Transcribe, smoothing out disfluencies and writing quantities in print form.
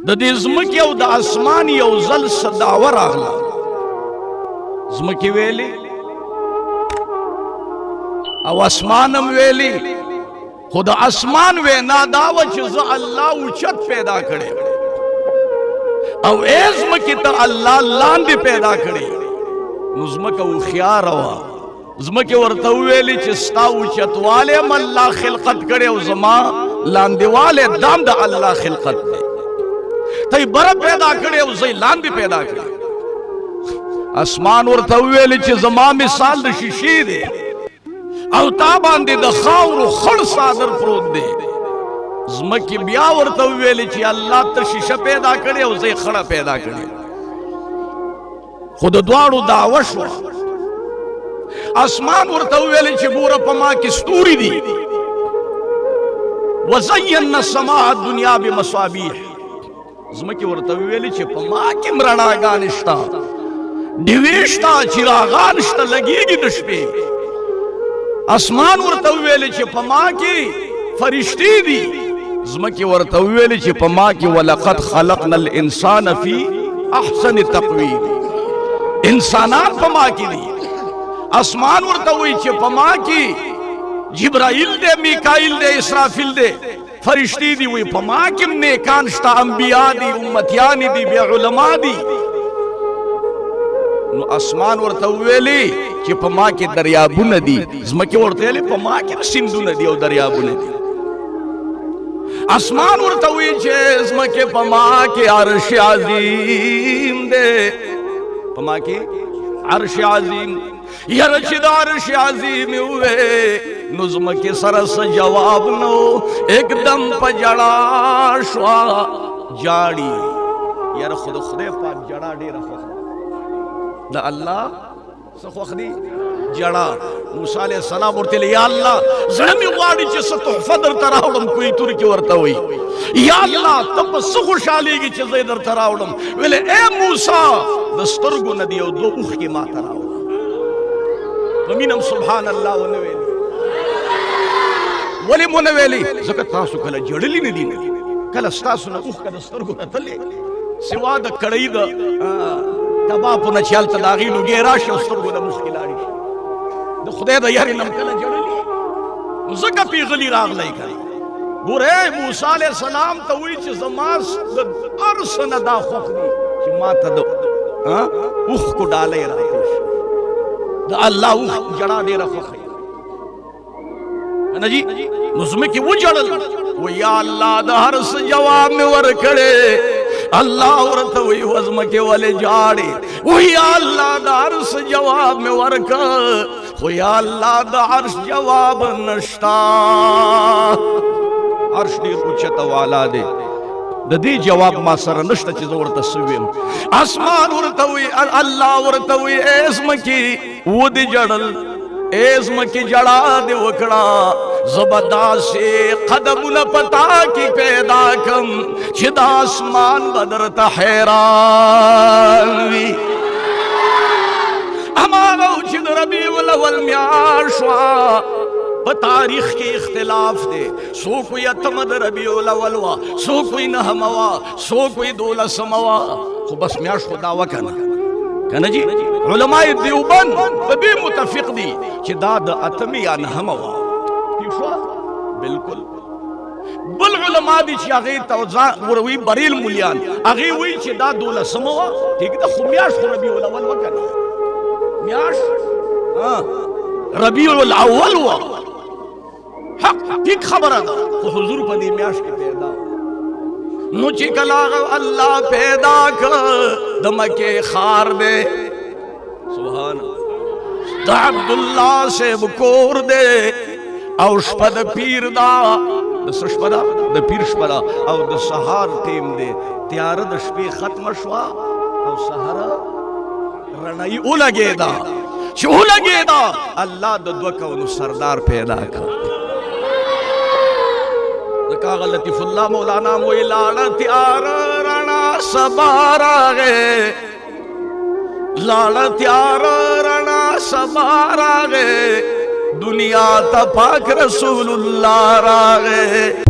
د دې ځمکې او د اسمان یو ځل صداوه راغله. ځمکې ویلي او اسمان هم ویلي، خو د اسمان وینا دا وه چې زه الله اوچت پیدا کړی او ای ځمکې ته الله لاندې پیدا کړی. نو ځمکه هوښیاره وه. ځمکې ورته وویلې چې ستا اوچتوالی هم الله خلقت کړی او زما لاندېوالی دام د الله خلقت دی. ته یې بره پیدا کړی او زه یې لاندې پیدا کړی. اسمان ورته وویلې چې زما مثال د شیشې دی او تا باندې د خاورو خړ صادر پروت دی. ځمکې بیا ورته وویلې چې الله ته شیشه پیدا کړې او زه یې خړه پیدا کړې. خو د دواړو دعوه شوه. اسمان ورته وویلې چې ګوره په ما کې ستوري دي. وزینا السماء الدنیا بمصابیح. ځمکې ورته وویلې چې په ما کې هم رڼاګانې شته، ډیوې شته، چراغان شته، لګېږي د شپې. اسمان ورته وویلې چې په ما کې فرشتې دي. ځمکې ورته وویلې چې په ما کې ولقد خلقنا الانسان فی احسن تقویم. انسانان په ما کې دي. اسمان ورته وایي چې په ما کې جبرائیل دی، میکائیل دی، اسرافیل دی، فرشتې دي. وایي په ما کې هم نیکان شته، انبیا دي، امتیان دي، بیا علما دي. نو اسمان ورته وویلې چې په ما کې دریابونه دي. ځمکې ورته ویلې په ما کې سیندونه دي او دریابونه دي. اسمان ورته وایي چې ځمکې په ما کې عرش عظیم دی. په ما کې عرش عظیم. یاره چې د عرش عظیم وې نو ځمکې سره څه جواب نو، एकदम په جړا شوه. جاړي یاره خو د خدای پاک جړا ډېره خوښه د الله څه خوښ دي؟ جړا. موسی علیه السلام ورته ویل یا الله زړه مې غواړي چې څه تحفه درته راوړم. کوی تور کې ورته وایي یا الله ته په څه خوشحالېږي چې زه یې درته راوړم؟ ویلې ای موسی د سترګو نه دي او دوه اوښکې ما ته راوړه. په مینه هم سبحان الله ونه ویلي. ولې مو نه ویلي؟ ځکه تاسو کله جړلي نه دي، کله ستاسو نه اوښکه د سترګو نه تللې، سوا د کړۍ د کبابو نه چې هلته د هغې لوګې راشي او سترګو نه اوښکې لاړې شي. د خدای د یارې نه هم کله جړلي، ځکه پیغلي راغلی که نه. ګوره موسی علیه السلام ته وایي چې زما د هر څه نه دا خوښ دي چې ما ته د اوښکو ډالۍ راپېښ شي. د الله اوښ جړا ډېره خوښوي نه جي. نو ځمکې وجړل. و یا الله د هر څه جواب مې ورکړی. الله ورته وایي و ځمکې ولې جاړې؟ و یا الله د هر څه جواب مې ورکړ، خو یا الله د عرش جواب نشته. عرش ډېر اوچته والا دی، د دې جواب ما سره نشته چې زه ورته څه ویم. اسمان ورته وایي، الله ورته وایي ای ځمکې ودې جړل، ای ځمکې جړا دې وکړه، زه به داسې قدمونه په تا کې پیدا کړم چې د اسمان به درته حیران وي. هماغه و چې د ربیع الاول میاشت وه، په تاریخ کې اختلاف دی. څوک وایي اتمه د ربیع الاول وه، څوک وایي نهمه وه، څوک وایي 12مه وه. خو بس میاشت خو دا وه که نه جي. علماء دیوبند په دې متفق دي چې دا د اتمې یا نهمه وه. ٹھیک شوه؟ بلکل. بل علما دي چې هغې ته وروي بریل مولیان، هغې وایي چې دا 12مه وه. ٹھیک ده، خو میاشت خو ربیع الاول وه که نه؟ میاشت ربیع الاول وه. حق ٹھیک خبره ده، خو حضور په دې میاشت کې پیدا و. نو چې کله الله پیدا کړ د مکې ښار دی، سبحان د عبدالله صاحب کور دی او شپه د پیر دا. د څه شپه ده؟ د پیر شپه ده. او د سهار ټیم دی، تیاره د شپې ختمه شوه او سهاره رڼایي ولګېده. چې ولګېده الله د 2 کونو سردار پیدا کړ. کاغه لطیف الله مولانا موی لاړه تیاره رڼا سبا راغې، لاړه تیاره رڼا سبا راغې، دنیا ته پاک رسول الله راغې.